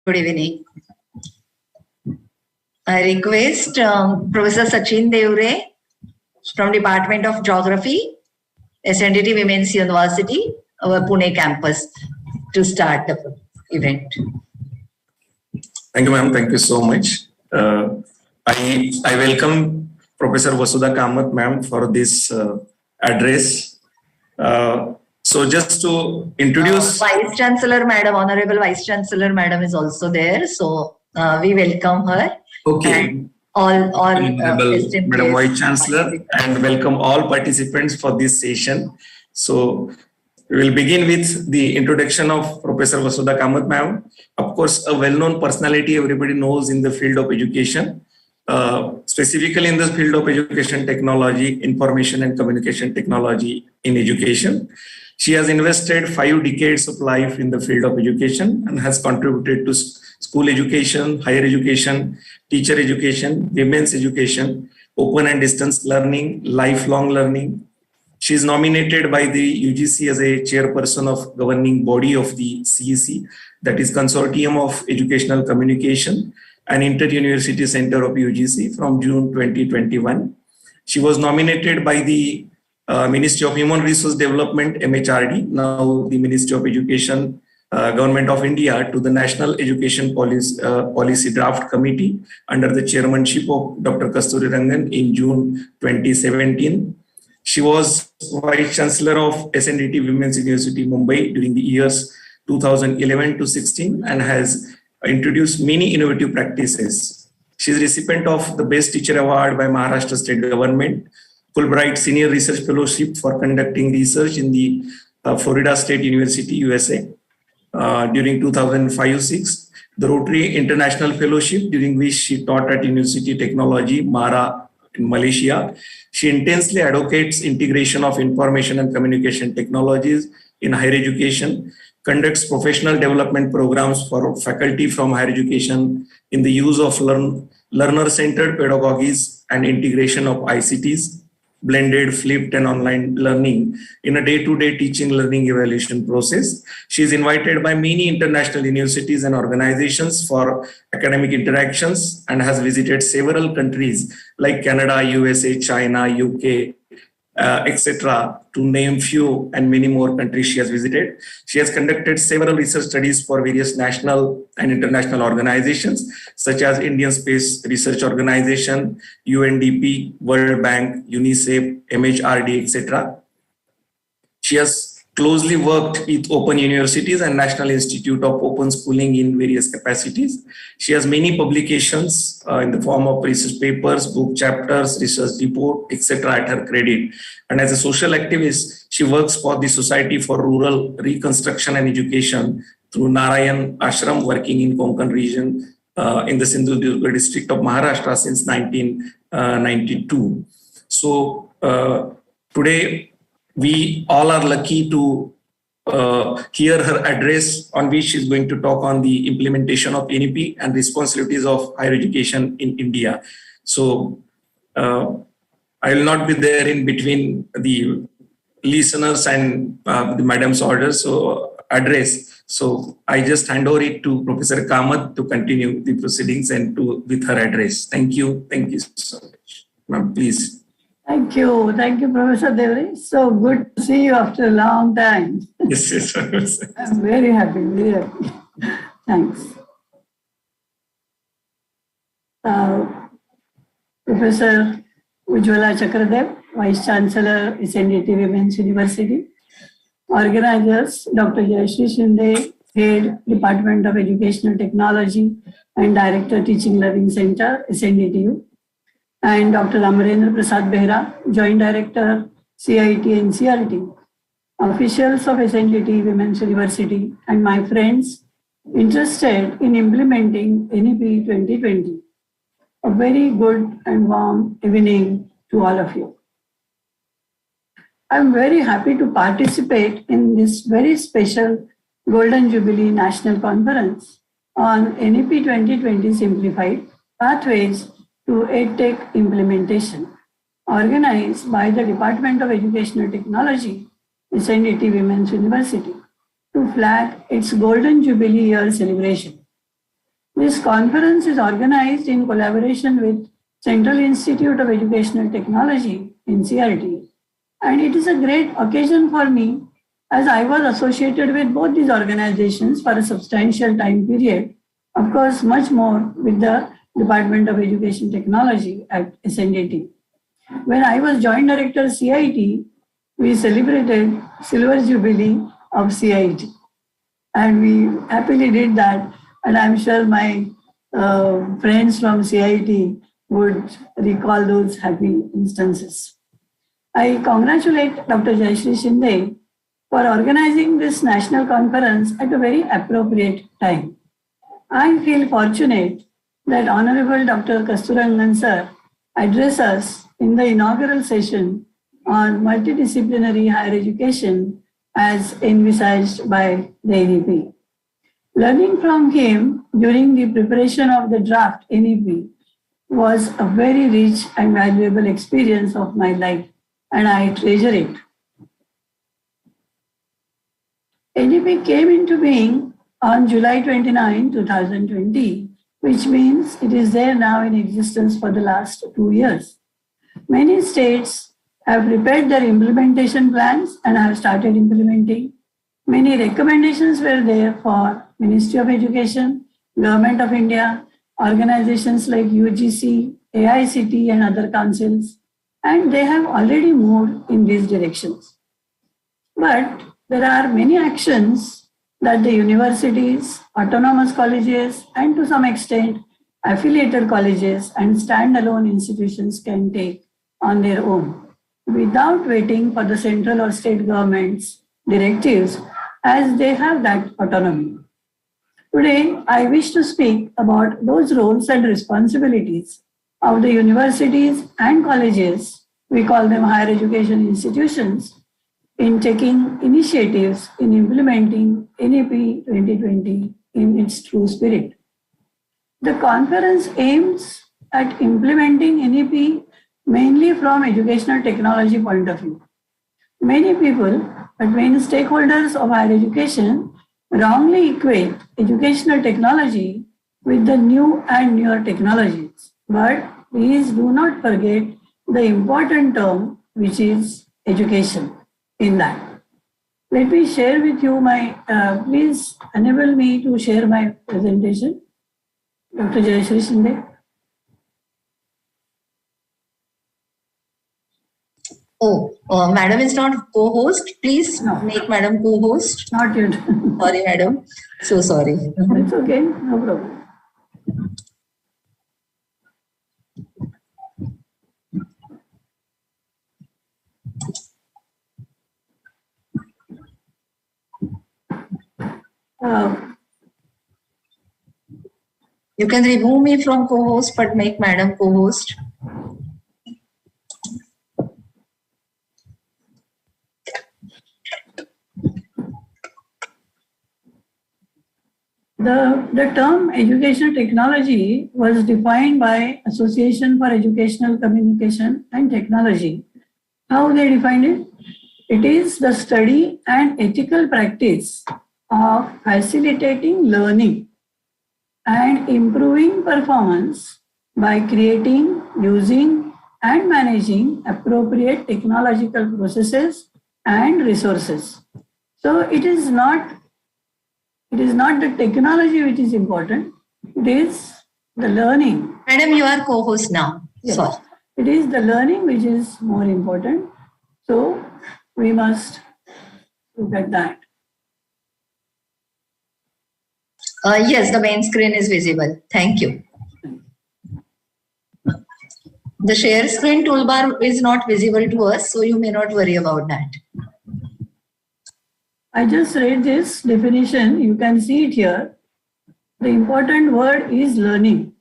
Good evening. I request Professor Sachin Devre from Department of Geography, SNDT Women's University, our Pune campus, to start the event. Thank you, ma'am. Thank you so much. I welcome Professor Vasudha Kamath, ma'am, for this address. So just to introduce... Vice Chancellor Madam, Honorable Vice Chancellor Madam is also there. So we welcome her. Okay. And all Madam Vice Chancellor, and welcome all participants for this session. So we will begin with the introduction of Professor Vasudha Kamath, ma'am. Of course, a well-known personality everybody knows in the field of education, specifically in the field of education technology, information and communication technology in education. She has invested 5 decades of life in the field of education and has contributed to school education, higher education, teacher education, women's education, open and distance learning, lifelong learning. She is nominated by the UGC as a chairperson of governing body of the CEC, that is Consortium of Educational Communication, an inter-university center of UGC from June 2021. She was nominated by the Ministry of Human Resource Development, MHRD, now the Ministry of Education, Government of India, to the National Education Policy Draft Committee under the chairmanship of Dr. Kasturi Rangan in June 2017. She was Vice Chancellor of SNDT Women's University, Mumbai during the years 2011 to 16 and has introduced many innovative practices. She is recipient of the Best Teacher Award by Maharashtra State Government, Fulbright Senior Research Fellowship for conducting research in the Florida State University, USA during 2005-06, the Rotary International Fellowship, during which she taught at University Technology, Mara in Malaysia. She intensely advocates integration of information and communication technologies in higher education, conducts professional development programs for faculty from higher education in the use of learner-centered pedagogies and integration of ICTs, blended, flipped, and online learning in a day-to-day teaching learning evaluation process. She is invited by many international universities and organizations for academic interactions and has visited several countries like Canada, USA, China, UK, etc., to name few, and many more countries she has visited. She has conducted several research studies for various national and international organizations such as Indian Space Research Organization, UNDP, World Bank, UNICEF, MHRD, etc. She has closely worked with open universities and National Institute of Open Schooling in various capacities. She has many publications in the form of research papers, book chapters, research report, etc. at her credit. And as a social activist, she works for the Society for Rural Reconstruction and Education through Narayan Ashram, working in Konkan region in the Sindhudurga district of Maharashtra since 1992. So today, we all are lucky to hear her address, on which she is going to talk on the implementation of NEP and responsibilities of higher education in India. So I will not be there in between the listeners and the madam's orders, so address. So I just hand over it to Professor Kamath to continue the proceedings and with her address. Thank you. Thank you so much. Ma'am, please. Thank you, Professor Devri. So good to see you after a long time. Yes, yes. I'm very happy, very happy. Thanks. Professor Ujjwala Chakradev, Vice Chancellor, SNDT Women's University. Organizers, Dr. Jayashree Shinde, Head, Department of Educational Technology and Director, Teaching Learning Center, SNDTU. And Dr. Amarendra Prasad Behra, Joint Director, CIT and CRT, officials of SNDT Women's University, and my friends interested in implementing NEP 2020. A very good and warm evening to all of you. I'm very happy to participate in this very special Golden Jubilee National Conference on NEP 2020 Simplified, Pathways to EdTech Implementation, organized by the Department of Educational Technology, SNDT Women's University, to flag its Golden Jubilee Year celebration. This conference is organized in collaboration with Central Institute of Educational Technology, NCERT, and it is a great occasion for me as I was associated with both these organizations for a substantial time period, of course, much more with the Department of Education Technology at SNDT. When I was Joint Director CIT, we celebrated Silver Jubilee of CIT. And we happily did that. And I'm sure my friends from CIT would recall those happy instances. I congratulate Dr. Jayashree Shinde for organizing this national conference at a very appropriate time. I feel fortunate that Honorable Dr. Kasturangan sir addressed us in the inaugural session on multidisciplinary higher education as envisaged by the NEP. Learning from him during the preparation of the draft NEP was a very rich and valuable experience of my life, and I treasure it. NEP came into being on July 29, 2020, which means it is there now in existence for the last 2 years. Many states have prepared their implementation plans and have started implementing. Many recommendations were there for Ministry of Education, Government of India, organizations like UGC, AICT and other councils, and they have already moved in these directions. But there are many actions that the universities, autonomous colleges, and to some extent affiliated colleges and standalone institutions can take on their own without waiting for the central or state government's directives, as they have that autonomy. Today, I wish to speak about those roles and responsibilities of the universities and colleges, we call them higher education institutions, in taking initiatives in implementing NEP 2020 in its true spirit. The conference aims at implementing NEP mainly from educational technology point of view. Many people, but many stakeholders of higher education wrongly equate educational technology with the new and newer technologies. But please do not forget the important term, which is education in that. Let me share with you my, please enable me to share my presentation. Dr. Jayashree Shinde. Madam is not co-host. Please make Madam co-host. Not yet. Sorry, Madam. So sorry. It's okay. No problem. You can remove me from co-host, but make Madam co-host. The term educational technology was defined by Association for Educational Communication and Technology. How they defined it? It is the study and ethical practice of facilitating learning and improving performance by creating, using, and managing appropriate technological processes and resources. So it is not the technology which is important, it is the learning. Madam, you are co-host now. Yes. Sorry. It is the learning which is more important. So we must look at that. Yes, the main screen is visible. Thank you. The share screen toolbar is not visible to us, so you may not worry about that. I just read this definition. You can see it here. The important word is learning.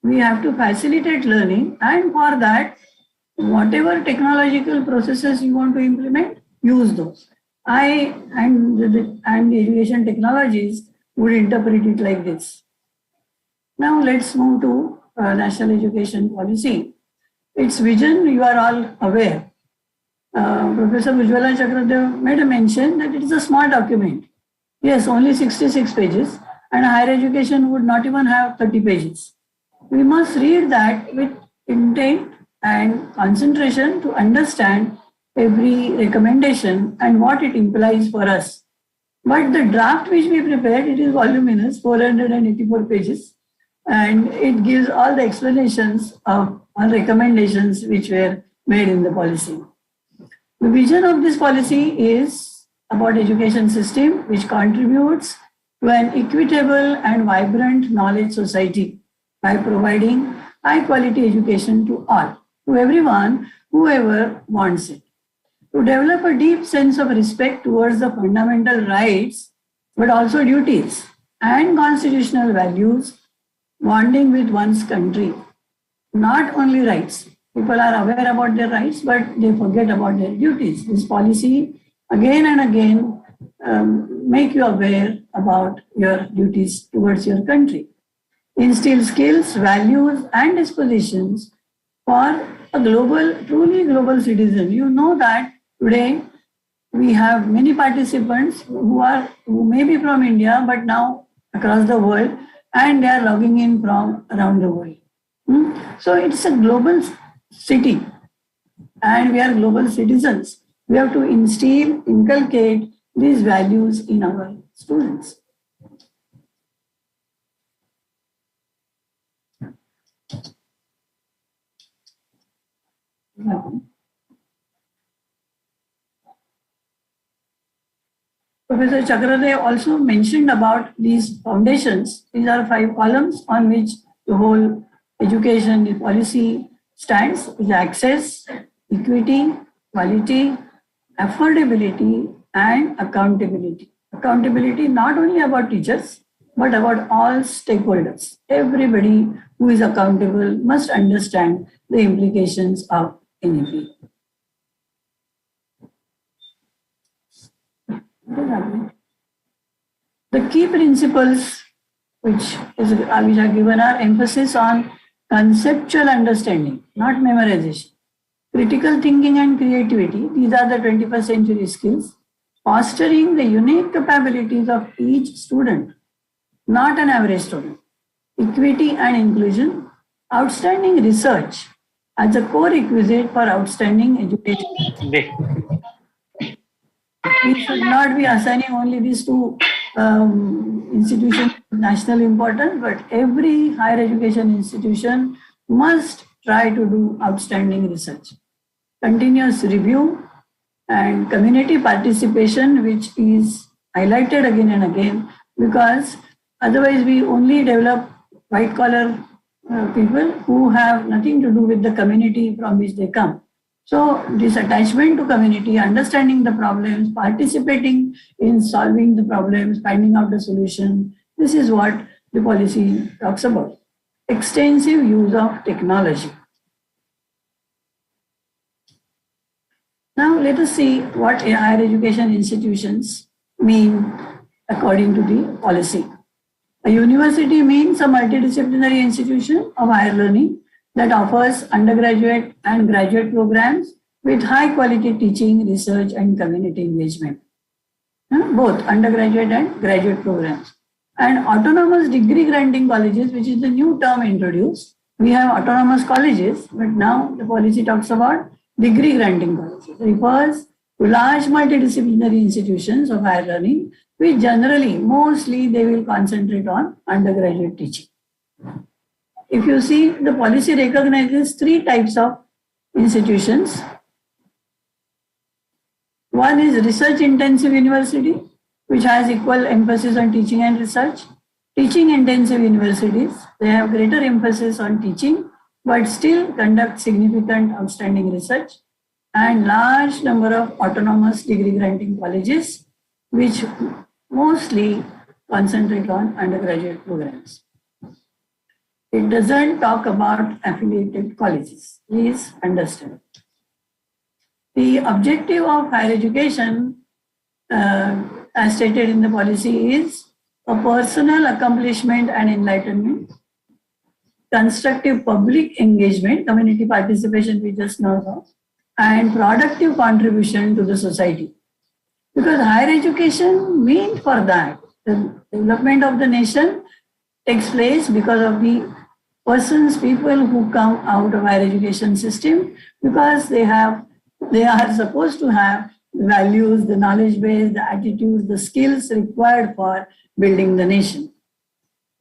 We have to facilitate learning, and for that, whatever technological processes you want to implement, use those. I and the education technologies would interpret it like this. Now let's move to National Education Policy. Its vision, you are all aware. Professor Ujjwala Chakradev made a mention that it is a small document. Yes, only 66 pages, and higher education would not even have 30 pages. We must read that with intent and concentration to understand every recommendation and what it implies for us. But the draft which we prepared, it is voluminous, 484 pages, and it gives all the explanations of all recommendations which were made in the policy. The vision of this policy is about education system which contributes to an equitable and vibrant knowledge society by providing high quality education to all, to everyone, whoever wants it. To develop a deep sense of respect towards the fundamental rights, but also duties and constitutional values bonding with one's country. Not only rights. People are aware about their rights, but they forget about their duties. This policy again and again make you aware about your duties towards your country. Instill skills, values, and dispositions for a truly global citizen. You know that today we have many participants who may be from India, but now across the world, and they are logging in from around the world. So it's a global city, and we are global citizens. We have to inculcate these values in our students. Professor Chakradev also mentioned about these foundations. These are 5 columns on which the whole education policy stands: is access, equity, quality, affordability, and accountability. Accountability not only about teachers, but about all stakeholders. Everybody who is accountable must understand the implications of NEP. The key principles which are given are emphasis on conceptual understanding, not memorization. Critical thinking and creativity, these are the 21st century skills. Fostering the unique capabilities of each student, not an average student. Equity and inclusion, outstanding research as a core requisite for outstanding education. We should not be assigning only these 2 institutions of national importance, but every higher education institution must try to do outstanding research. Continuous review and community participation, which is highlighted again and again, because otherwise we only develop white collar people who have nothing to do with the community from which they come. So this attachment to community, understanding the problems, participating in solving the problems, finding out the solution, this is what the policy talks about. Extensive use of technology. Now let us see what higher education institutions mean according to the policy. A university means a multidisciplinary institution of higher learning that offers undergraduate and graduate programs with high quality teaching, research, and community engagement. Both undergraduate and graduate programs. And autonomous degree granting colleges, which is the new term introduced. We have autonomous colleges, but now the policy talks about degree granting colleges. It refers to large multidisciplinary institutions of higher learning, which generally, mostly they will concentrate on undergraduate teaching. If you see, the policy recognizes 3 types of institutions. One is research intensive university, which has equal emphasis on teaching and research. Teaching intensive universities, they have greater emphasis on teaching, but still conduct significant outstanding research. And large number of autonomous degree granting colleges, which mostly concentrate on undergraduate programs. It doesn't talk about affiliated colleges. Please understand. The objective of higher education, as stated in the policy, is a personal accomplishment and enlightenment, constructive public engagement, community participation we just now saw, and productive contribution to the society. Because higher education meant for that. The development of the nation takes place because of the people who come out of higher education system, because they are supposed to have the values, the knowledge base, the attitudes, the skills required for building the nation.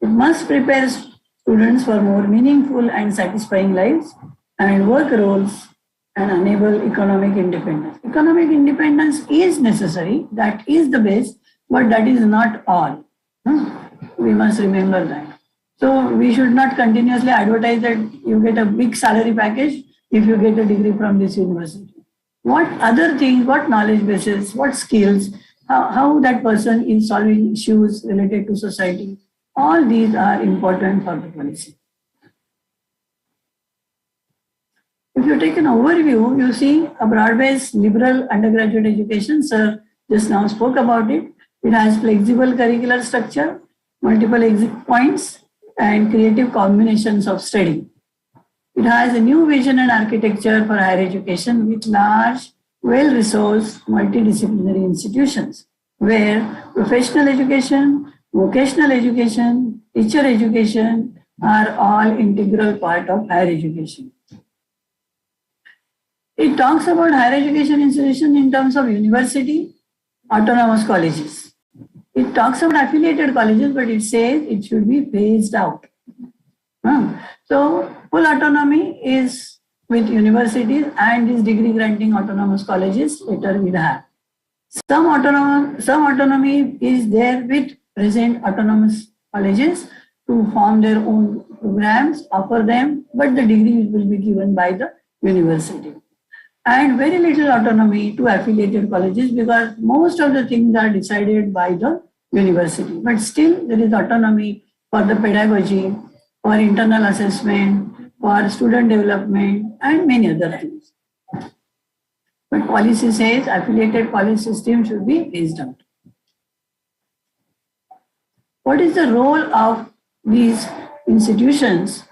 It must prepare students for more meaningful and satisfying lives and work roles and enable economic independence. Economic independence is necessary, that is the base, but that is not all. We must remember that. So we should not continuously advertise that you get a big salary package if you get a degree from this university. What other things, what knowledge bases, what skills, how that person is solving issues related to society, all these are important for the policy. If you take an overview, you see a broad-based liberal undergraduate education. Sir just now spoke about it. It has flexible curricular structure, multiple exit points, and creative combinations of study. It has a new vision and architecture for higher education with large, well-resourced, multidisciplinary institutions where professional education, vocational education, teacher education are all integral part of higher education. It talks about higher education institution in terms of university, autonomous colleges. It talks about affiliated colleges, but it says it should be phased out. So full autonomy is with universities, and these degree granting autonomous colleges later will have. Some autonomy is there with present autonomous colleges to form their own programs, offer them, but the degree will be given by the university. And very little autonomy to affiliated colleges because most of the things are decided by the university. But still there is autonomy for the pedagogy, for internal assessment, for student development and many other things. But policy says affiliated college system should be phased out. What is the role of these institutions?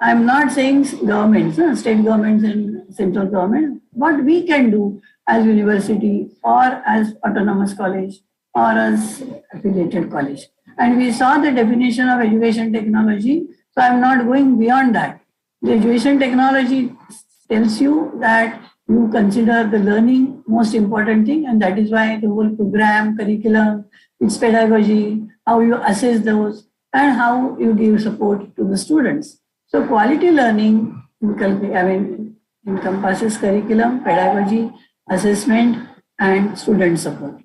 I'm not saying governments, state governments and central government. What we can do as university or as autonomous college or as affiliated college. And we saw the definition of education technology, so I'm not going beyond that. The education technology tells you that you consider the learning most important thing, and that is why the whole program, curriculum, its pedagogy, how you assess those, and how you give support to the students. So quality learning encompasses curriculum, pedagogy, assessment, and student support.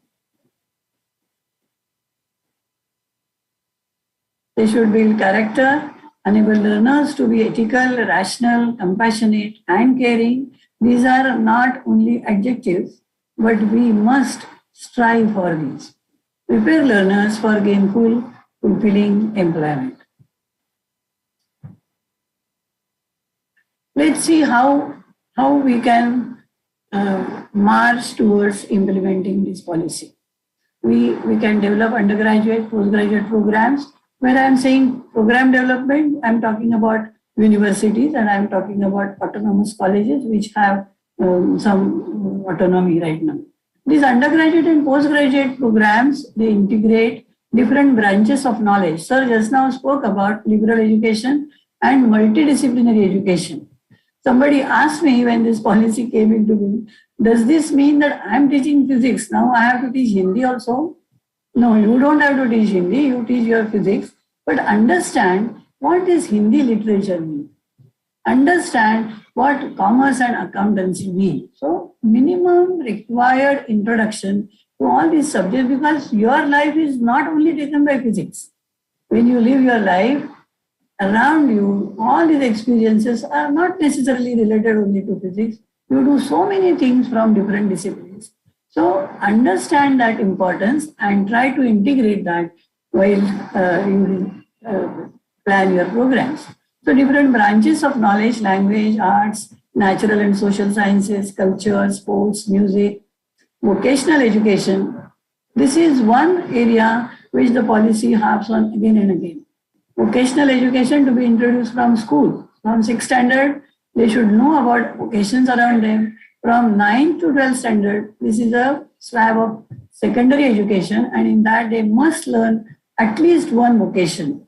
They should build character, enable learners to be ethical, rational, compassionate, and caring. These are not only adjectives, but we must strive for these. Prepare learners for gainful, fulfilling employment. Let's see how we can march towards implementing this policy. We can develop undergraduate, postgraduate programs. When I'm saying program development, I'm talking about universities and I'm talking about autonomous colleges which have some autonomy right now. These undergraduate and postgraduate programs, they integrate different branches of knowledge. Sir just now spoke about liberal education and multidisciplinary education. Somebody asked me when this policy came into being, does this mean that I'm teaching physics? Now I have to teach Hindi also? No, you don't have to teach Hindi, you teach your physics, but understand what does Hindi literature mean? Understand what commerce and accountancy mean. So minimum required introduction to all these subjects because your life is not only taken by physics. When you live your life, around you, all these experiences are not necessarily related only to physics. You do so many things from different disciplines. So understand that importance and try to integrate that while you plan your programs. So different branches of knowledge, language, arts, natural and social sciences, culture, sports, music, vocational education. This is one area which the policy harps on again and again. Vocational education to be introduced from school. From 6th standard, they should know about vocations around them. From 9th to 12th standard, this is a slab of secondary education, and in that they must learn at least one vocation.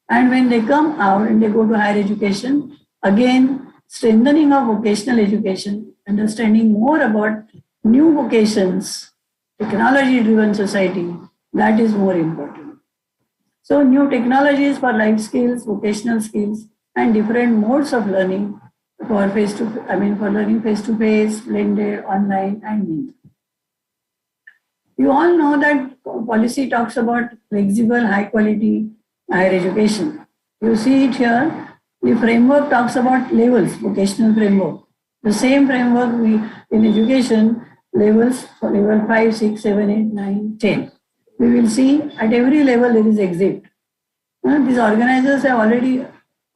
And when they come out and they go to higher education, again, strengthening of vocational education, understanding more about new vocations, technology-driven society, that is more important. So new technologies for life skills, vocational skills, and different modes of learning for learning face-to-face, blended, online, and mentoring. You all know that policy talks about flexible, high-quality higher education. You see it here. The framework talks about levels, vocational framework. The same framework in education, levels for level 5, 6, 7, 8, 9, 10. We will see at every level there is exit. These organizers have already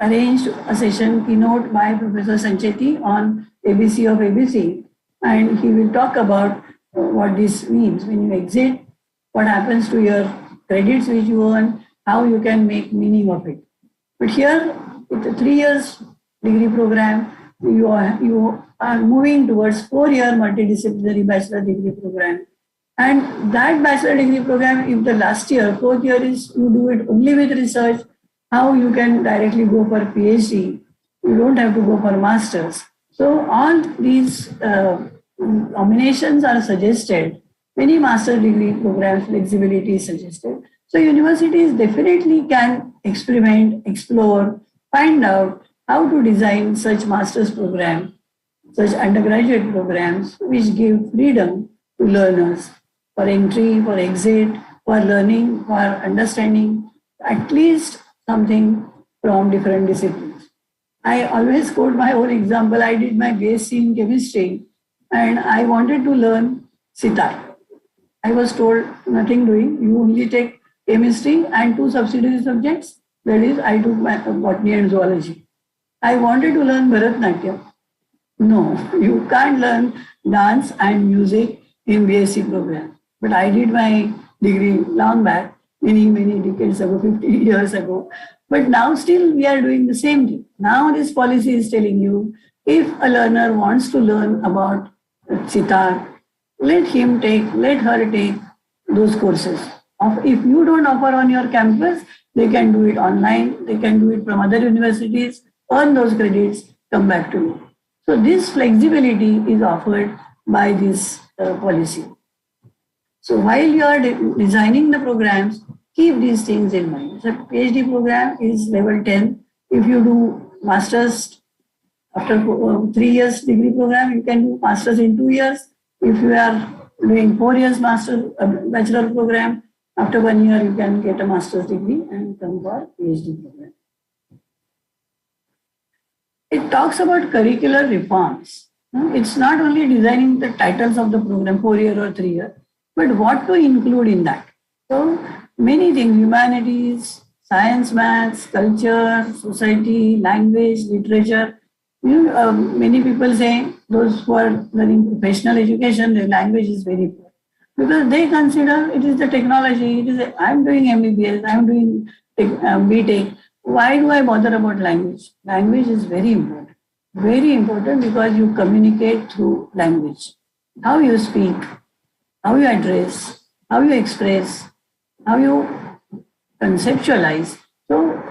arranged a session keynote by Professor Sancheti on ABC of ABC, and he will talk about what this means. When you exit, what happens to your credits which you earn, how you can make meaning of it. But here, with a 3 years degree program, you are moving towards 4-year multidisciplinary bachelor degree program. And that bachelor degree program, if the last year, 4th year is you do it only with research, how you can directly go for PhD. You don't have to go for masters. So all these nominations are suggested. Many master degree programs, flexibility is suggested. So universities definitely can experiment, explore, find out how to design such master's program, such undergraduate programs, which give freedom to learners for entry, for exit, for learning, for understanding at least something from different disciplines. I always quote my own example. I did my BSc in chemistry and I wanted to learn sitar. I was told nothing doing, you only take chemistry and 2 subsidiary subjects. That is, I took my botany and zoology. I wanted to learn Bharatnatyam. No, you can't learn dance and music in BSc program. But I did my degree long back, many decades ago, 50 years ago. But now still we are doing the same thing. Now this policy is telling you, if a learner wants to learn about sitar, let her take those courses. If you don't offer on your campus, they can do it online, they can do it from other universities, earn those credits, come back to you. So this flexibility is offered by this policy. So while you are designing the programs, keep these things in mind. The PhD program is level 10. If you do masters after 3 years degree program, you can do masters in 2 years. If you are doing 4 years bachelor program, after 1 year you can get a master's degree and come for PhD program. It talks about curricular reforms. It's not only designing the titles of the program, 4-year or 3-year, but what to include in that. So many things, humanities, science, maths, culture, society, language, literature. Many people say those who are learning professional education, their language is very poor. Because they consider it is the technology, I'm doing MBBS, I'm doing BTech. Why do I bother about language? Language is very important. Very important because you communicate through language. How you speak, how you address, how you express, how you conceptualize. So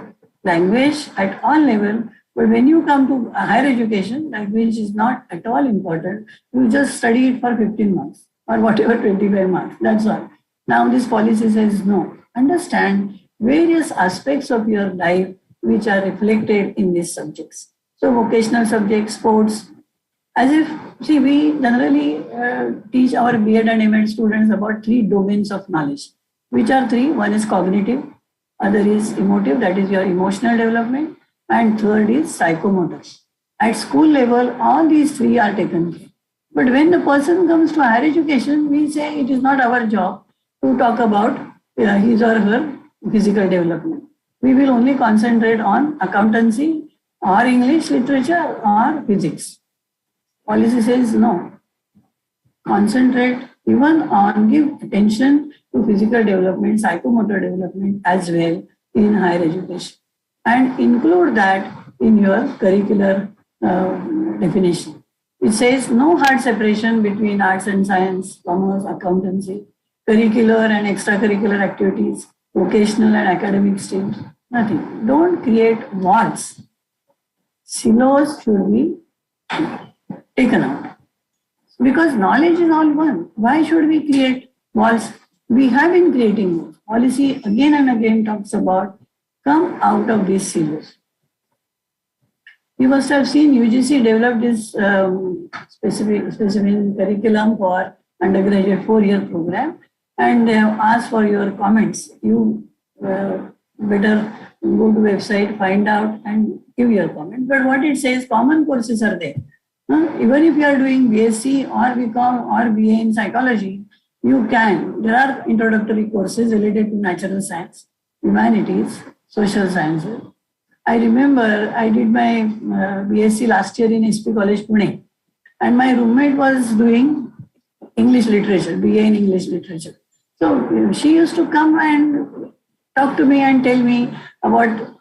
language at all level, but when you come to higher education, language is not at all important. You just study it for 15 months or whatever, 25 months, that's all. Now this policy says no. Understand various aspects of your life which are reflected in these subjects. So vocational subjects, sports, as if, see, we generally teach our B.Ed and M.Ed students about 3 domains of knowledge. Which are 3? One is cognitive, other is emotive, that is your emotional development, and third is psychomotor. At school level, all these 3 are taken care. But when the person comes to higher education, we say it is not our job to talk about his or her physical development. We will only concentrate on accountancy or English literature or physics. Policy says no. Concentrate even on, give attention to physical development, psychomotor development as well in higher education. And include that in your curricular definition. It says no hard separation between arts and science, commerce, accountancy, curricular and extracurricular activities, vocational and academic streams. Nothing. Don't create walls. Silos should be taken out. Because knowledge is all one. Why should we create walls? We have been creating walls. Policy again and again talks about come out of these silos. You must have seen UGC developed this specific curriculum for undergraduate 4-year program, and they have asked for your comments. You better go to website, find out and give your comment. But what it says, common courses are there. Even if you are doing BSc or BCom or BA in psychology, you can. There are introductory courses related to natural science, humanities, social sciences. I remember I did my BSc last year in SP College, Pune, and my roommate was doing English literature, BA in English literature. So she used to come and talk to me and tell me about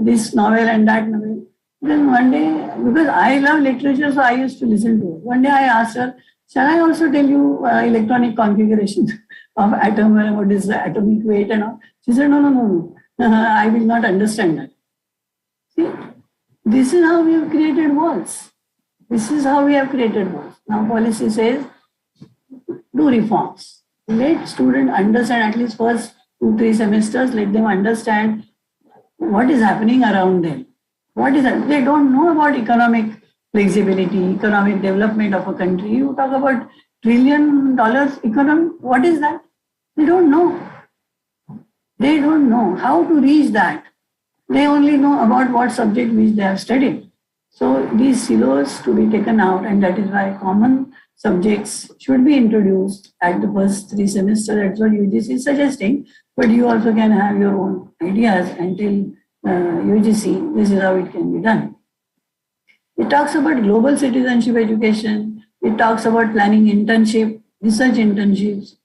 this novel and that novel. Then one day, because I love literature, so I used to listen to it. One day I asked her, shall I also tell you electronic configuration of atom and what is the atomic weight and all? She said, no. I will not understand that. See, this is how we have created walls. This is how we have created walls. Now policy says, do reforms. Let students understand at least first 2-3 semesters, let them understand what is happening around them. What is that? They don't know about economic flexibility, economic development of a country. You talk about $1 trillion economy. What is that? They don't know. They don't know how to reach that. They only know about what subject which they have studied. So these silos to be taken out, and that is why common subjects should be introduced at the first 3 semesters. That's what UGC is suggesting. But you also can have your own ideas and tell UGC this is how it can be done. It talks about global citizenship education. It talks about planning internship, research internships,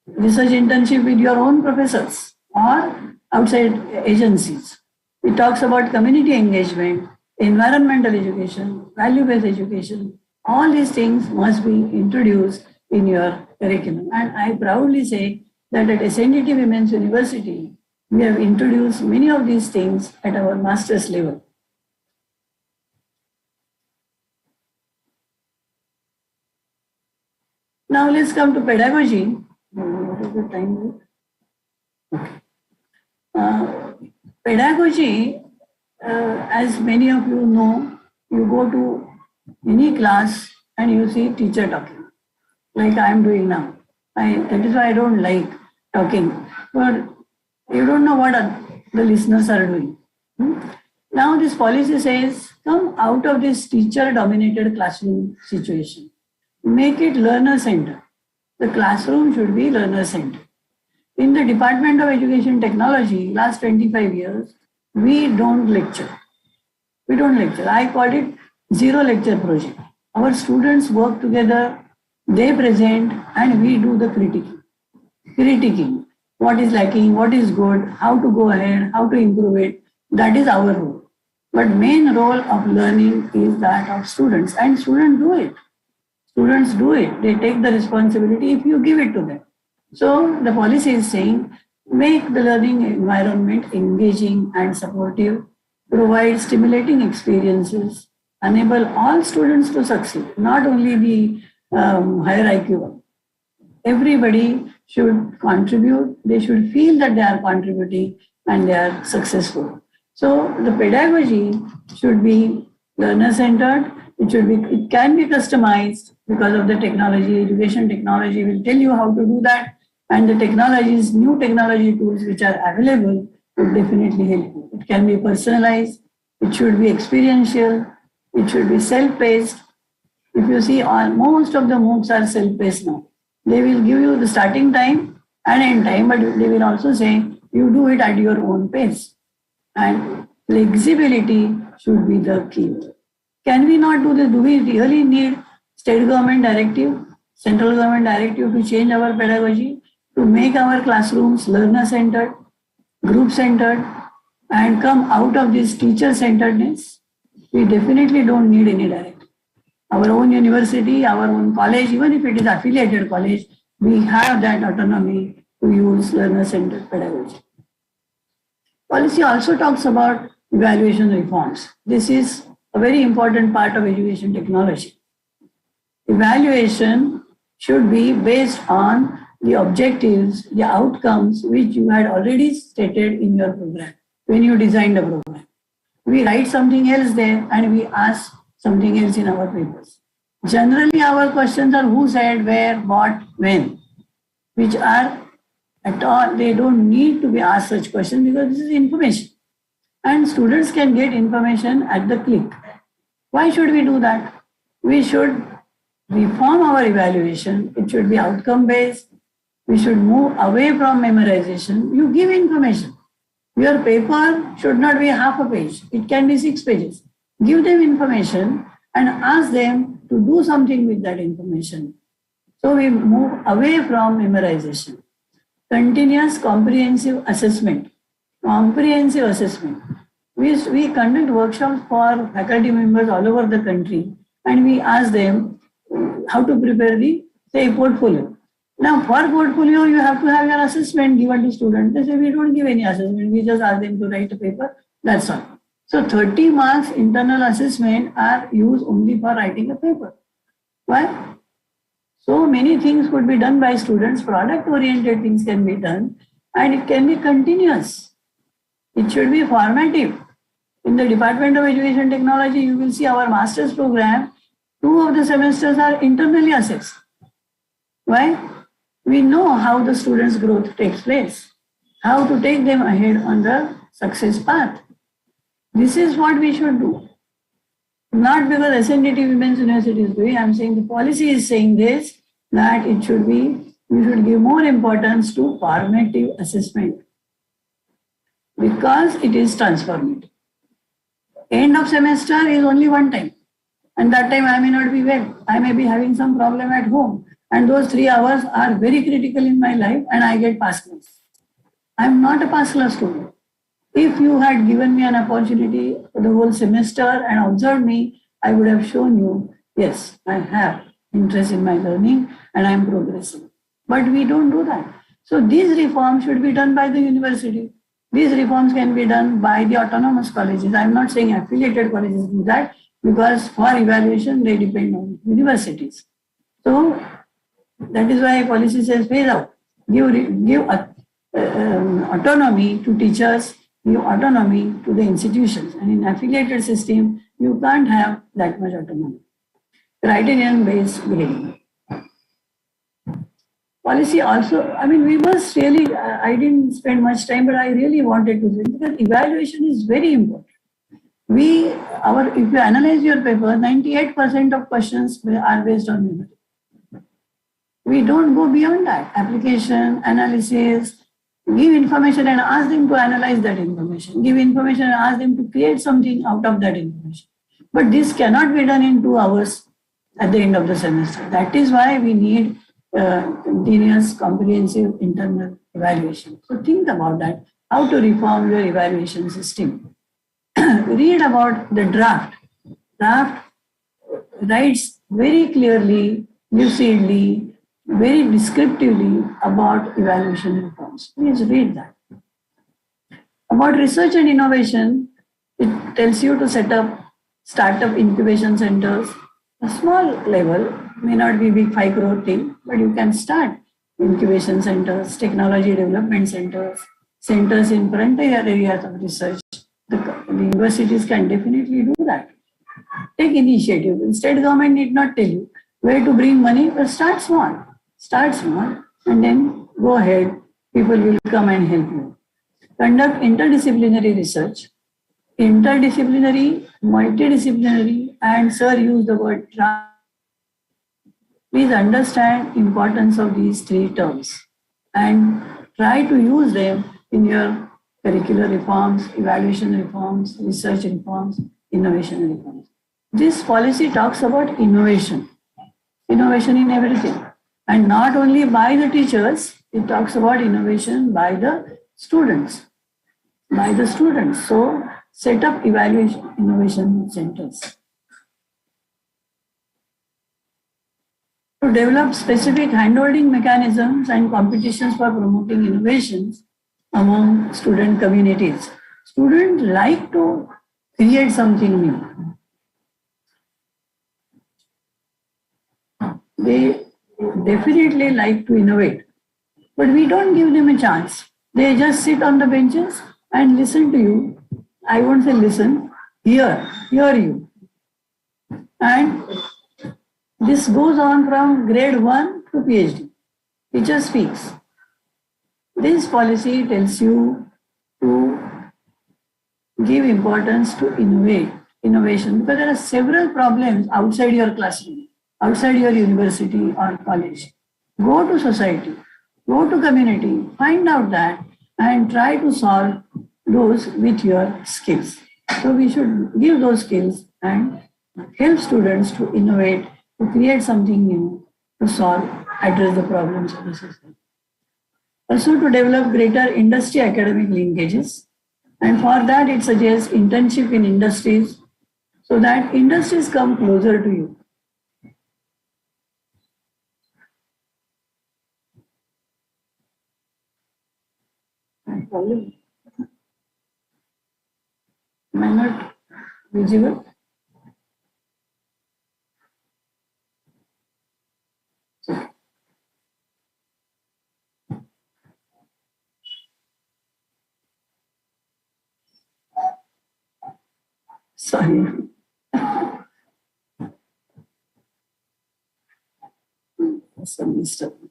research internship with your own professors or outside agencies. It talks about community engagement, environmental education, value-based education. All these things must be introduced in your curriculum. And I proudly say that at SNDT Women's University, we have introduced many of these things at our master's level. Now let's come to pedagogy. What is the time? Okay. Pedagogy, as many of you know, you go to any class and you see teacher talking, like I am doing now. That is why I don't like talking. But you don't know what the listeners are doing. Now this policy says, come out of this teacher-dominated classroom situation. Make it learner-centered. The classroom should be learner-centered. In the Department of Education Technology, last 25 years, we don't lecture. We don't lecture. I call it zero lecture project. Our students work together, they present, and we do the critiquing. What is lacking, what is good, how to go ahead, how to improve it. That is our role. But main role of learning is that of students, and students do it. Students do it. They take the responsibility if you give it to them. So the policy is saying, make the learning environment engaging and supportive, provide stimulating experiences, enable all students to succeed, not only the higher IQ. Everybody should contribute. They should feel that they are contributing and they are successful. So the pedagogy should be learner-centered. It can be customized because of the technology. Education technology will tell you how to do that. And the technologies, new technology tools which are available will definitely help you. It can be personalized. It should be experiential. It should be self-paced. If you see, most of the MOOCs are self-paced now. They will give you the starting time and end time, but they will also say, you do it at your own pace. And flexibility should be the key. Can we not do this? Do we really need state government directive, central government directive to change our pedagogy, to make our classrooms learner-centered, group-centered, and come out of this teacher-centeredness? We definitely don't need any directive. our own university, our own college, even if it is affiliated college, we have that autonomy to use learner-centered pedagogy. Policy also talks about evaluation reforms. This is a very important part of education technology. Evaluation should be based on the objectives, the outcomes which you had already stated in your program when you designed the program. We write something else there and we ask something else in our papers. Generally, our questions are who said, where, what, when, which are at all, they don't need to be asked such questions because this is information. And students can get information at the click. Why should we do that? We should reform our evaluation. It should be outcome-based. We should move away from memorization. You give information. Your paper should not be half a page. It can be 6 pages. Give them information and ask them to do something with that information. So we move away from memorization. Continuous comprehensive assessment. Comprehensive assessment. We conduct workshops for faculty members all over the country and we ask them how to prepare the, say, portfolio. Now, for portfolio, you have to have your assessment given to students. They say, we don't give any assessment. We just ask them to write a paper. That's all. So 30 marks internal assessment are used only for writing a paper. Why? So many things could be done by students. Product-oriented things can be done. And it can be continuous. It should be formative. In the Department of Education Technology, you will see our master's program. 2 of the semesters are internally assessed. Why? We know how the students' growth takes place, how to take them ahead on the success path. This is what we should do. Not because SNDT Women's University is doing, I'm saying the policy is saying this, that it should be, you should give more importance to formative assessment because it is transformative. End of semester is only one time. And that time I may not be well. I may be having some problem at home. And those 3 hours are very critical in my life and I get pass class. I am not a pass class student. If you had given me an opportunity for the whole semester and observed me, I would have shown you, yes, I have interest in my learning and I am progressing. But we don't do that. So these reforms should be done by the university. These reforms can be done by the autonomous colleges. I am not saying affiliated colleges do that because for evaluation, they depend on universities. So that is why policy says phase out. Give autonomy to teachers, give autonomy to the institutions. And in affiliated system, you can't have that much autonomy. Criterion-based grading. Policy also, I mean, we must really, I didn't spend much time, but I really wanted to say, because evaluation is very important. If you analyze your paper, 98% of questions are based on memory. We don't go beyond that. Application, analysis, give information and ask them to analyze that information. Give information and ask them to create something out of that information. But this cannot be done in 2 hours at the end of the semester. That is why we need continuous, comprehensive internal evaluation. So think about that, how to reform your evaluation system. Read about the draft. Draft writes very clearly, lucidly, very descriptively about evaluation reforms. Please read that. About research and innovation, it tells you to set up startup incubation centers. A small level, may not be big 5 crore thing, but you can start incubation centers, technology development centers, centers in frontier areas of research. The universities can definitely do that. Take initiative. State government need not tell you where to bring money, but start small. Start small and then go ahead. People will come and help you. Conduct interdisciplinary research. Interdisciplinary, multidisciplinary, and sir used the word trans. Please understand importance of these 3 terms and try to use them in your curricular reforms, evaluation reforms, research reforms, innovation reforms. This policy talks about innovation in everything. And not only by the teachers, it talks about innovation by the students. So set up evaluation innovation centers. to develop specific handholding mechanisms and competitions for promoting innovations among student communities. Students like to create something new. They definitely like to innovate, but we don't give them a chance. They just sit on the benches and listen to you. I won't say listen, hear you. And this goes on from grade 1 to PhD. Teacher speaks. This policy tells you to give importance to innovation, because there are several problems outside your classroom, outside your university or college. Go to society, go to community, find out that and try to solve those with your skills. So we should give those skills and help students to innovate, to create something new, to solve, address the problems of the society. Also to develop greater industry academic linkages. And for that it suggests internship in industries so that industries come closer to you. Am I not visible? Sorry.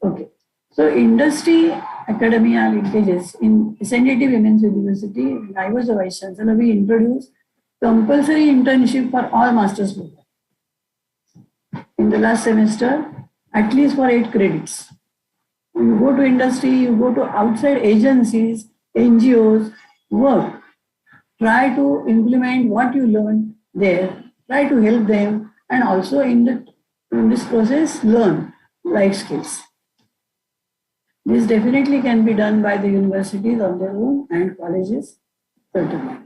Okay. So industry academia linkages in SNDT Women's University, when I was a Vice Chancellor, we introduced compulsory internship for all master's programs. In the last semester, at least for 8 credits. You go to industry, you go to outside agencies, NGOs, work. Try to implement what you learned there, try to help them, and also in this process, learn life skills. This definitely can be done by the universities on their own and colleges, certainly.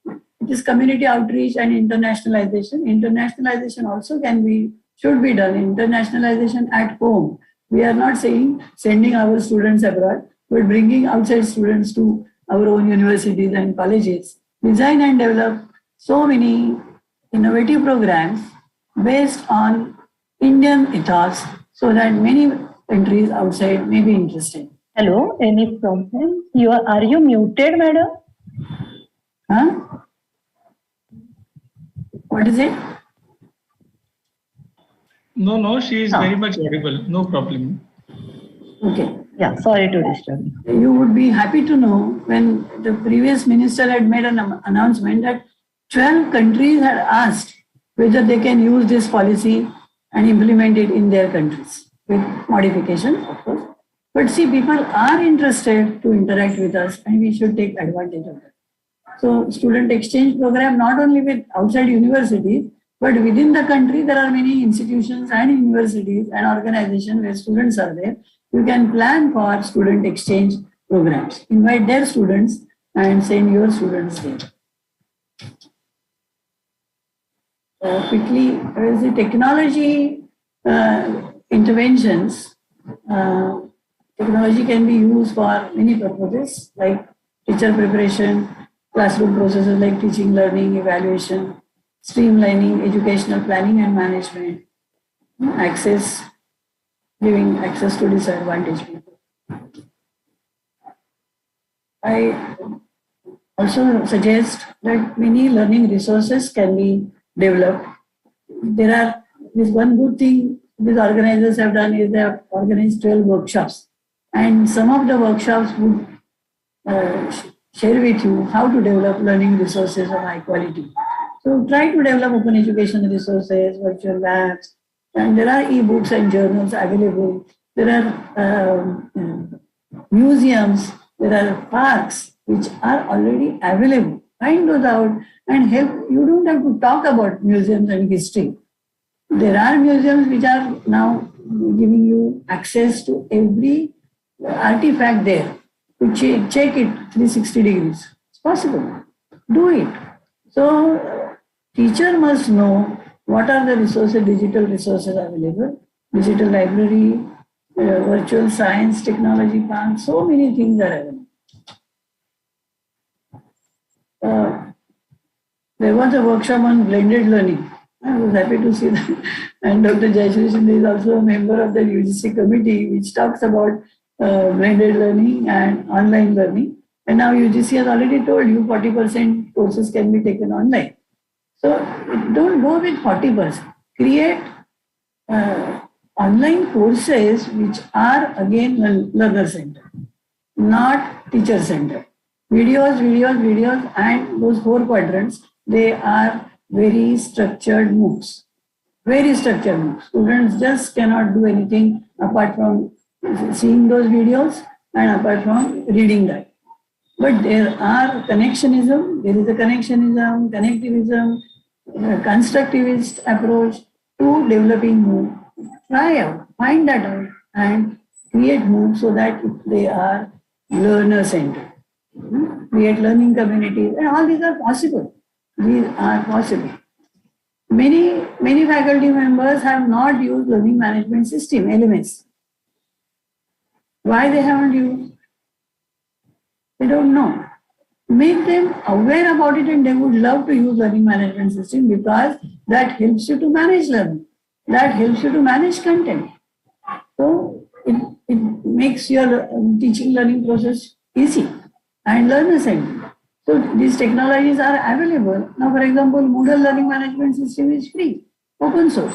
It is community outreach and internationalization. Internationalization also should be done. Internationalization at home. We are not saying sending our students abroad, but bringing outside students to our own universities and colleges. Design and develop so many innovative programs based on Indian ethos so that many countries outside may be interested. Hello, any problem? Are you muted, madam? Huh? What is it? No, she is very much audible. No problem. Okay. Yeah, sorry to disturb you. You would be happy to know when the previous minister had made an announcement that 12 countries had asked whether they can use this policy and implement it in their countries with modifications, of course. But see, people are interested to interact with us and we should take advantage of it. So student exchange program, not only with outside universities, but within the country, there are many institutions and universities and organizations where students are there. You can plan for student exchange programs. Invite their students and send your students there. Quickly, as the technology interventions, technology can be used for many purposes like teacher preparation, classroom processes like teaching, learning, evaluation, streamlining, educational planning and management, giving access to disadvantaged people. I also suggest that many learning resources can be developed. This one good thing these organizers have done is they have organized 12 workshops. And some of the workshops would share with you how to develop learning resources of high quality. So try to develop open education resources, virtual labs, and there are e-books and journals available. There are museums, there are parks which are already available. Find those out and help. You don't have to talk about museums and history. There are museums which are now giving you access to every artifact there. To check it 360 degrees. It's possible. Do it. So teacher must know what are the resources, digital resources available, digital library, virtual science, technology park, so many things are available. There was a workshop on blended learning. I was happy to see that. And Dr. Jayashree Shinde is also a member of the UGC committee, which talks about blended learning and online learning. And now UGC has already told you 40% courses can be taken online. So don't go with 40%. Create online courses which are again learner-centered, not teacher-centered. Videos, and those 4 quadrants, they are very structured MOOCs. Very structured MOOCs. Students just cannot do anything apart from seeing those videos and apart from reading that. But there are connectionism, there is a connectivism, constructivist approach to developing MOOC. Try out, find that out and create MOOC so that they are learner-centered. Create learning communities, and all these are possible. These are possible. Many faculty members have not used learning management system, LMS. Why they haven't used? They don't know. Make them aware about it and they would love to use learning management system because that helps you to manage learning. That helps you to manage content. So it makes your teaching learning process easy and learner-centered. So these technologies are available. Now, for example, Moodle learning management system is free, open source.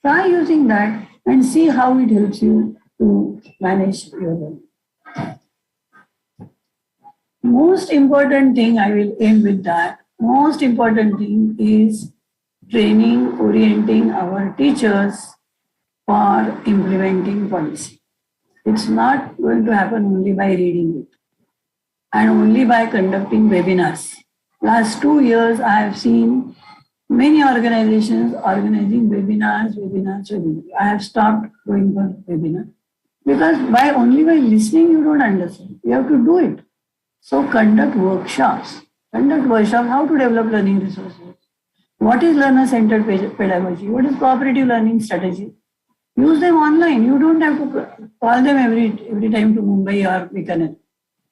Try using that and see how it helps you to manage your learning. Most important thing, I will end with that. Most important thing is training, orienting our teachers for implementing policy. It's not going to happen only by reading it and only by conducting webinars. Last 2 years, I have seen many organizations organizing webinars. I have stopped going for webinar because only by listening you don't understand. You have to do it. So conduct workshops. How to develop learning resources. What is learner-centered pedagogy? What is cooperative learning strategy? Use them online. You don't have to call them every time to Mumbai or Bikaner.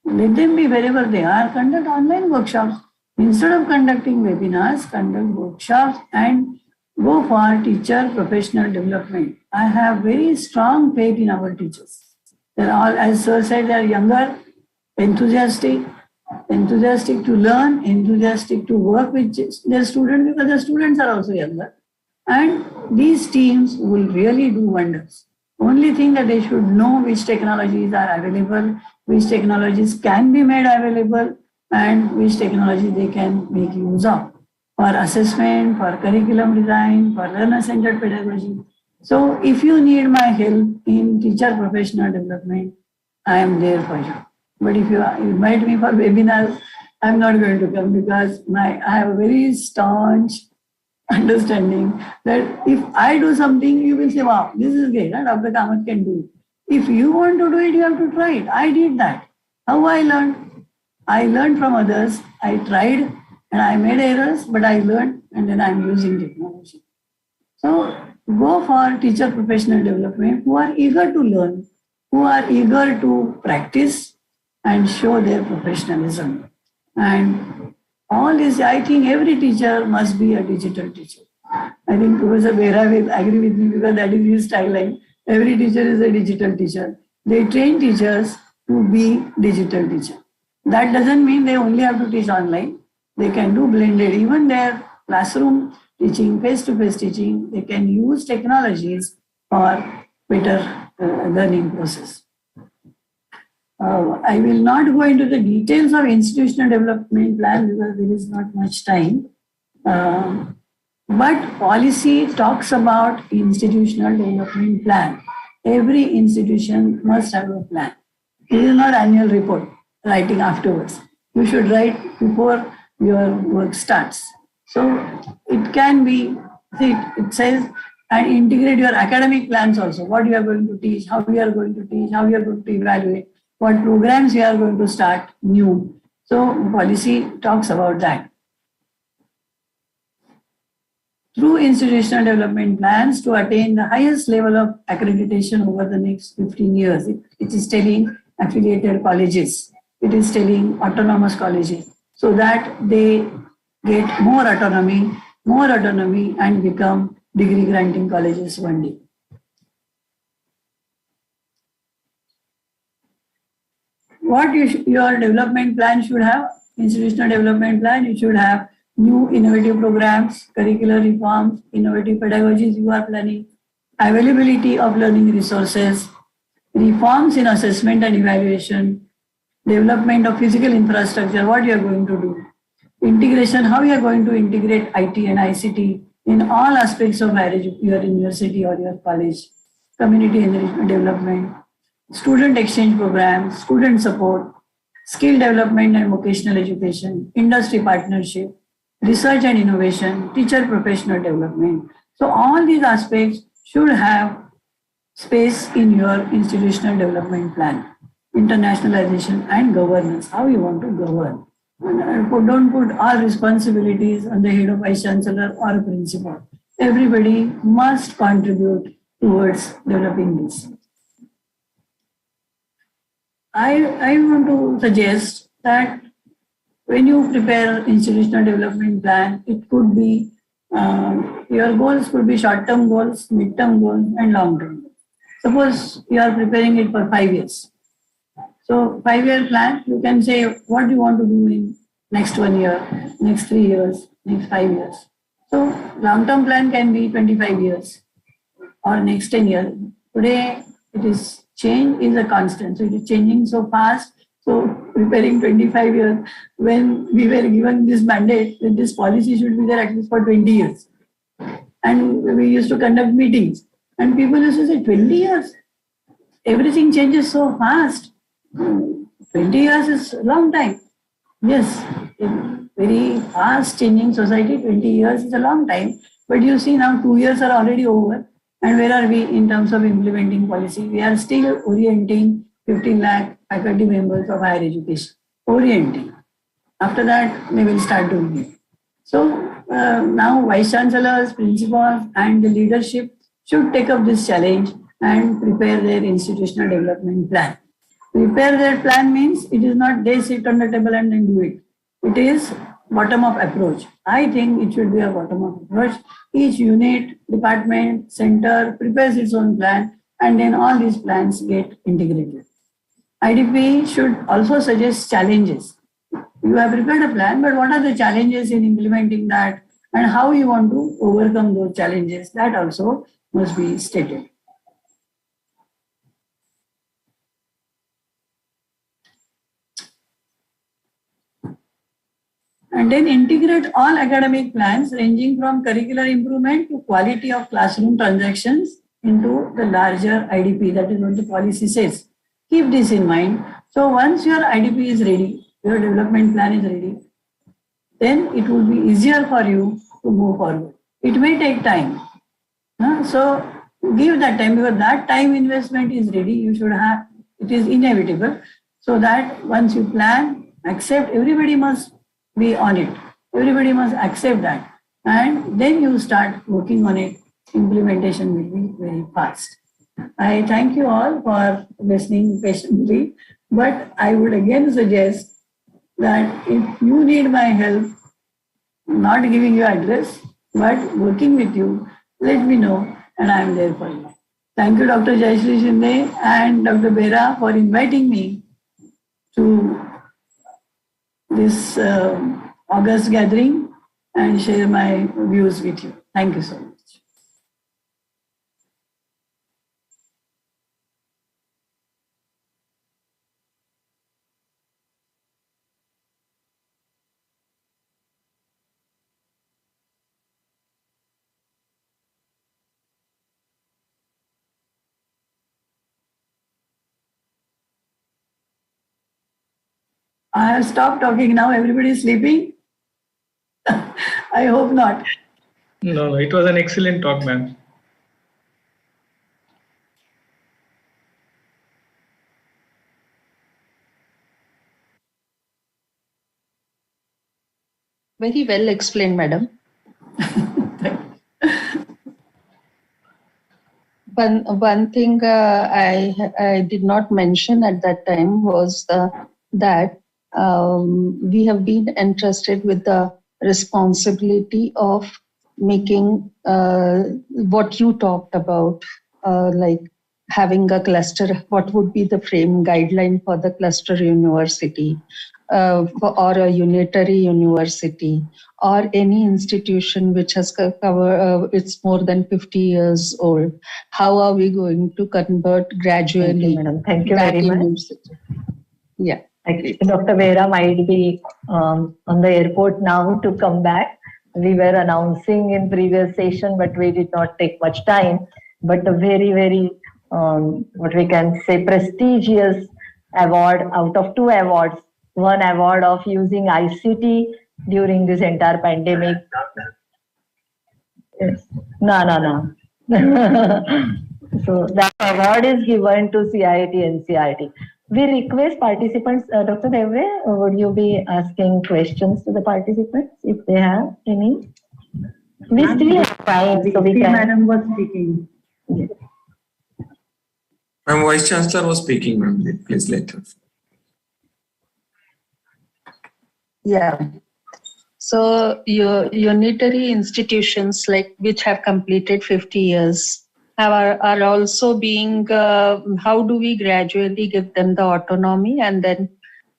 Let them be wherever they are. Conduct online workshops. Instead of conducting webinars, conduct workshops and go for teacher professional development. I have very strong faith in our teachers. They're all, as Sir said, they're younger, enthusiastic to learn, enthusiastic to work with their students because the students are also younger. And these teams will really do wonders. Only thing that they should know which technologies are available, which technologies can be made available, and which technology they can make use of for assessment, for curriculum design, for learner-centered pedagogy. So if you need my help in teacher professional development, I am there for you. But if you invite me for webinars, I'm not going to come because I have a very staunch understanding that if I do something, you will say, wow, this is great, and Dr. Kamath can do it. If you want to do it, you have to try it. I did that. How I learned? I learned from others. I tried and I made errors, but I learned and then I'm using technology. So go for teacher professional development who are eager to learn, who are eager to practice and show their professionalism. And all this, I think every teacher must be a digital teacher. I think Professor Behra will agree with me because that is his tagline. Every teacher is a digital teacher. They train teachers to be digital teacher. That doesn't mean they only have to teach online. They can do blended. Even their classroom teaching, face-to-face teaching, they can use technologies for better learning process. I will not go into the details of institutional development plan because there is not much time. But policy talks about institutional development plan. Every institution must have a plan. It is not annual report, writing afterwards. You should write before your work starts. So it can be, it says, and integrate your academic plans also. What you are going to teach, how you are going to teach, how you are going to evaluate, what programs you are going to start new. So policy talks about that. through institutional development plans to attain the highest level of accreditation over the next 15 years. It is telling affiliated colleges, it is telling autonomous colleges, so that they get more autonomy and become degree granting colleges one day. What your development plan should have, institutional development plan, you should have new innovative programs, curricular reforms, innovative pedagogies you are planning, availability of learning resources, reforms in assessment and evaluation, development of physical infrastructure, what you are going to do, integration, how you are going to integrate IT and ICT in all aspects of your university or your college, community enrichment development, student exchange programs, student support, skill development and vocational education, industry partnership, research and innovation, teacher professional development. So all these aspects should have space in your institutional development plan. Internationalization and governance, how you want to govern. Don't put all responsibilities on the head of vice chancellor or principal. Everybody must contribute towards developing this. I want to suggest that when you prepare institutional development plan, it could be, your goals could be short-term goals, mid-term goals, and long-term goals. Suppose you are preparing it for 5 years. So 5-year plan, you can say what you want to do in next 1 year, next 3 years, next 5 years. So long-term plan can be 25 years or next 10 years. Today, change is a constant. So it is changing so fast. So preparing 25 years, when we were given this mandate that this policy should be there at least for 20 years. And we used to conduct meetings and people used to say 20 years. Everything changes so fast. 20 years is a long time. Yes, in very fast changing society, 20 years is a long time. But you see now 2 years are already over. And where are we in terms of implementing policy? We are still orienting 15 lakh faculty members of higher education. Orienting. After that, they will start doing it. So now vice chancellors, principals, and the leadership should take up this challenge and prepare their institutional development plan. Prepare their plan means it is not they sit on the table and then do it. It is bottom-up approach. I think it should be a bottom-up approach. Each unit, department, center prepares its own plan and then all these plans get integrated. IDP should also suggest challenges. You have prepared a plan, but what are the challenges in implementing that and how you want to overcome those challenges? That also must be stated. And then integrate all academic plans ranging from curricular improvement to quality of classroom transactions into the larger IDP. That is what the policy says. Keep this in mind. So once your IDP is ready, your development plan is ready, then it will be easier for you to move forward. It may take time. So give that time, because that time investment is ready. You should have, it is inevitable. So that once you plan, accept, everybody must be on it. Everybody must accept that. And then you start working on it. Implementation will be very fast. I thank you all for listening patiently. But I would again suggest that if you need my help, not giving you address, but working with you, let me know and I am there for you. Thank you, Dr. Jayashree Shinde and Dr. Bera, for inviting me to this August gathering and share my views with you. Thank you so much. I have stopped talking now. Everybody is sleeping? I hope not. No, it was an excellent talk, ma'am. Very well explained, madam. one thing I did not mention at that time was that we have been entrusted with the responsibility of making what you talked about, like having a cluster. What would be the frame guideline for the cluster university, or a unitary university, or any institution which has it's more than 50 years old? How are we going to convert gradually? Thank you very much. Yeah. Actually, Dr. Vera might be on the airport now to come back. We were announcing in previous session, but we did not take much time. But a very, very, what we can say, prestigious award out of 2 awards. 1 award of using ICT during this entire pandemic. Yes. No. So that award is given to CIT and NCERT. We request participants, Dr. Devre, would you be asking questions to the participants if they have any? We still have time, so we can. Madam was speaking. Ma'am, Vice Chancellor was speaking, ma'am. Please let her. Yeah. So your unitary institutions, like which have completed 50 years, are also being, how do we gradually give them the autonomy and then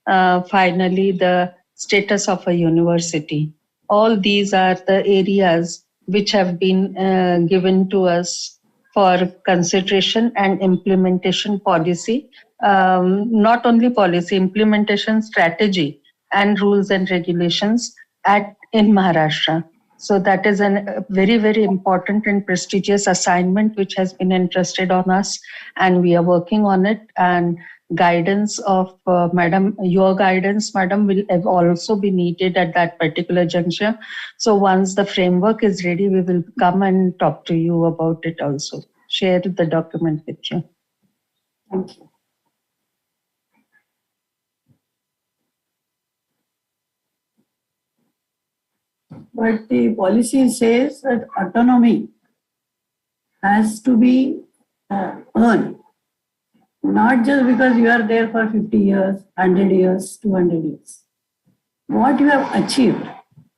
finally the status of a university? All these are the areas which have been given to us for consideration and implementation policy, not only policy, implementation strategy and rules and regulations in Maharashtra. So that is a very, very important and prestigious assignment which has been entrusted on us, and we are working on it. And guidance of Madam, your guidance, Madam, will also be needed at that particular juncture. So once the framework is ready, we will come and talk to you about it also. Share the document with you. Thank you. But the policy says that autonomy has to be earned, not just because you are there for 50 years, 100 years, 200 years. What you have achieved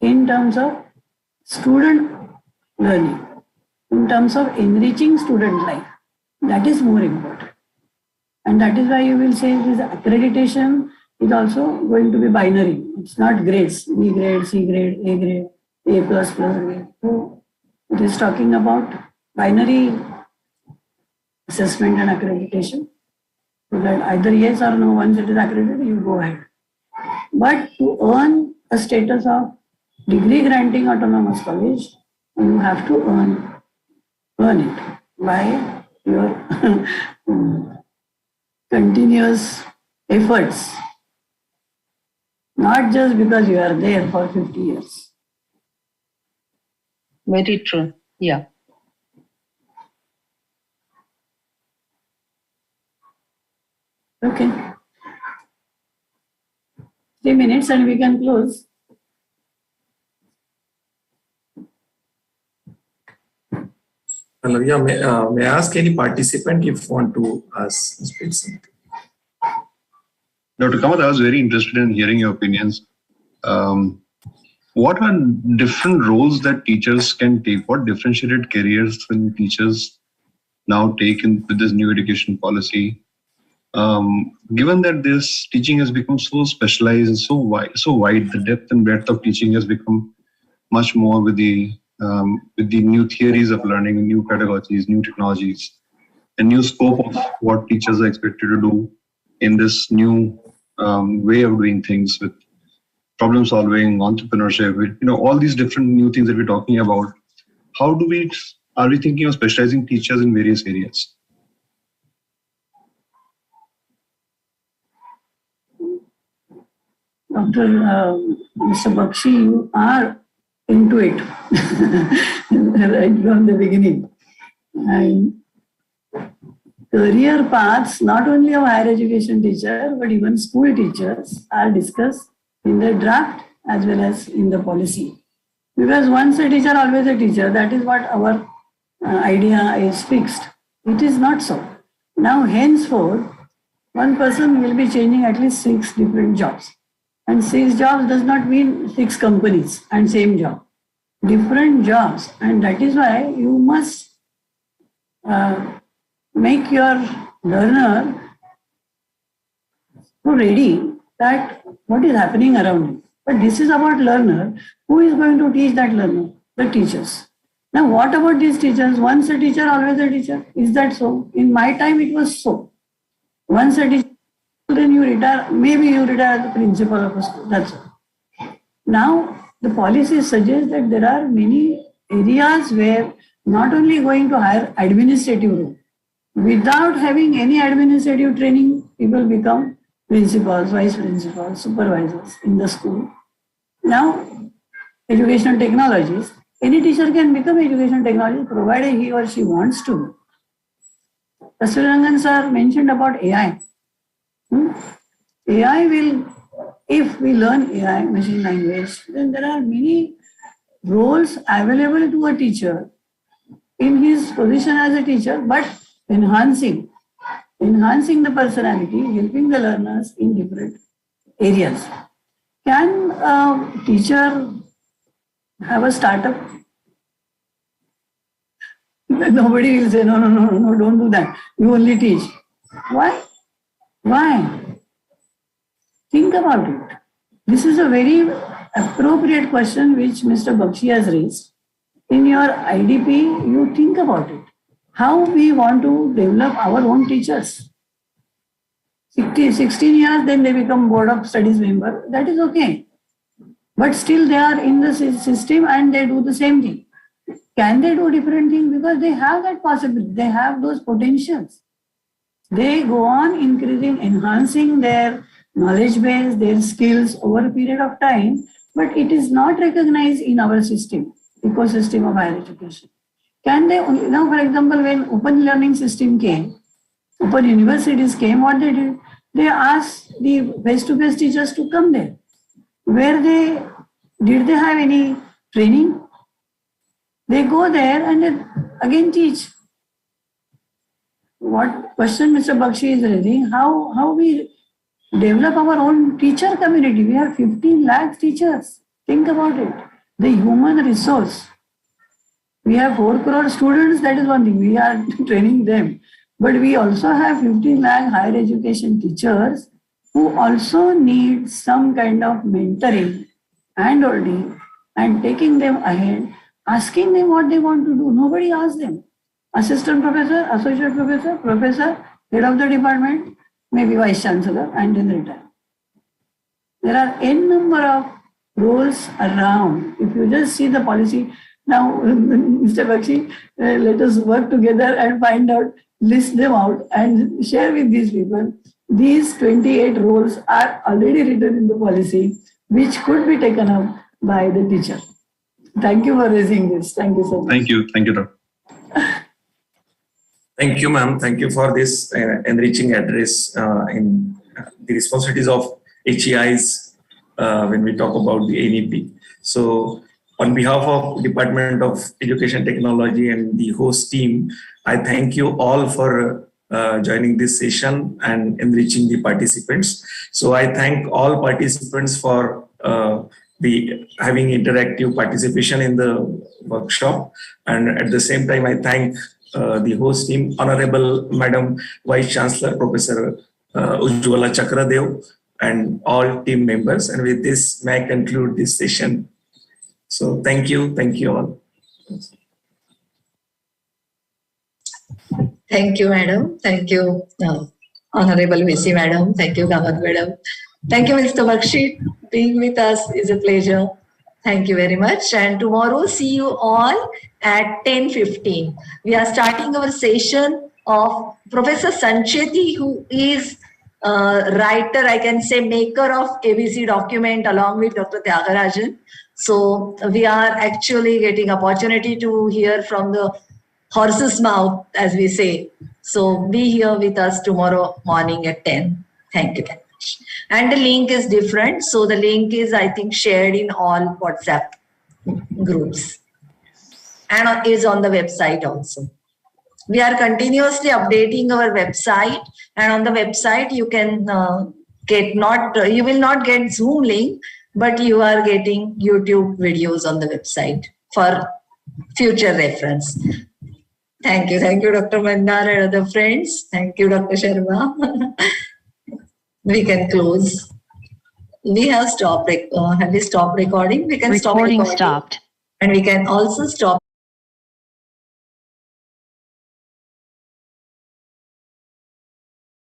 in terms of student learning, in terms of enriching student life, that is more important. And that is why you will say this accreditation is also going to be binary. It's not grades, B grade, C grade, A grade, A++. So it is talking about binary assessment and accreditation. So that either yes or no, once it is accredited, you go ahead. But to earn a status of degree granting autonomous college, you have to earn it by your continuous efforts, not just because you are there for 50 years. Very true. Yeah. Okay. 3 minutes and we can close. Hello, yeah, may I ask any participant if want to ask something? Dr. Kamath, I was very interested in hearing your opinions. What are different roles that teachers can take? What differentiated careers will teachers now take with this new education policy? Given that this teaching has become so specialized and so wide, the depth and breadth of teaching has become much more with the new theories of learning, new pedagogies, new technologies, and new scope of what teachers are expected to do in this new way of doing things with problem solving, entrepreneurship, with, all these different new things that we're talking about. How are we thinking of specializing teachers in various areas? Dr. Mr. Bakshi, you are into it right from the beginning. And career paths, not only of higher education teacher, but even school teachers are discussed in the draft as well as in the policy. Because once a teacher, always a teacher. That is what our idea is fixed It is not so. Now, henceforth, one person will be changing at least 6 different jobs. And 6 jobs does not mean 6 companies and same job. Different jobs. And that is why you must make your learner so ready that what is happening around him. But this is about learner. Who is going to teach that learner? The teachers. Now, what about these teachers? Once a teacher, always a teacher. Is that so? In my time, it was so. Once a teacher, then you retire. Maybe you retire as the principal of a school. That's all. Now, the policy suggests that there are many areas where not only going to hire administrative role, without having any administrative training, people become principals, vice principals, supervisors in the school. Now, educational technologies, any teacher can become educational technologist provided he or she wants to. Rasvirangan sir mentioned about AI. AI will, if we learn AI, machine language, then there are many roles available to a teacher in his position as a teacher, but enhancing the personality, helping the learners in different areas. Can a teacher have a startup? Nobody will say, no, don't do that. You only teach. Why? Think about it. This is a very appropriate question which Mr. Bakshi has raised. In your IDP, you think about it. How we want to develop our own teachers. 16 years, then they become board of studies member. That is okay. But still they are in the system and they do the same thing. Can they do different things? Because they have that possibility. They have those potentials. They go on increasing, enhancing their knowledge base, their skills over a period of time, but it is not recognized in our system, ecosystem of higher education. Can they only, now for example, when open learning system came, open universities came, what they did? They asked the face-to-face teachers to come there. Did they have any training? They go there and then again teach. What question Mr. Bakshi is raising, how we develop our own teacher community. We have 15 lakh teachers. Think about it. The human resource. We have 4 crore students, that is one thing. We are training them. But we also have 15 lakh higher education teachers who also need some kind of mentoring and holding and taking them ahead, asking them what they want to do. Nobody asks them. Assistant professor, associate professor, professor, head of the department, maybe vice chancellor, and then retire. There are n number of roles around. If you just see the policy, now Mr. Bakshi, let us work together and find out, list them out and share with these people. These 28 roles are already written in the policy, which could be taken up by the teacher. Thank you for raising this. Thank you so much. Thank you, Dr. Thank you, ma'am. Thank you for this enriching address in the responsibilities of HEIs when we talk about the NEP. So, on behalf of Department of Education Technology and the host team, I thank you all for joining this session and enriching the participants. So, I thank all participants for having interactive participation in the workshop, and at the same time, I thank the host team, Honorable Madam Vice Chancellor, Professor Ujjwala Chakradev, and all team members. And with this, may I conclude this session. So thank you all. Thank you, madam. Thank you, Honorable VC madam. Thank you, Kamath madam. Thank you, Mr. Bakshi. Being with us is a pleasure. Thank you very much. And tomorrow, see you all at 10:15. We are starting our session of Professor Sancheti, who is writer, I can say, maker of ABC document along with Dr. Tyagarajan. So we are actually getting opportunity to hear from the horse's mouth, as we say. So be here with us tomorrow morning at 10. Thank you very much. And the link is different. So the link is, I think, shared in all WhatsApp groups and is on the website also. We are continuously updating our website, and on the website you can you will not get Zoom link, but you are getting YouTube videos on the website for future reference. Thank you, Dr. Mandar and other friends. Thank you, Dr. Sharma. We can close. We have stopped. Have we stopped recording? We can stop recording. Recording stopped. And we can also stop.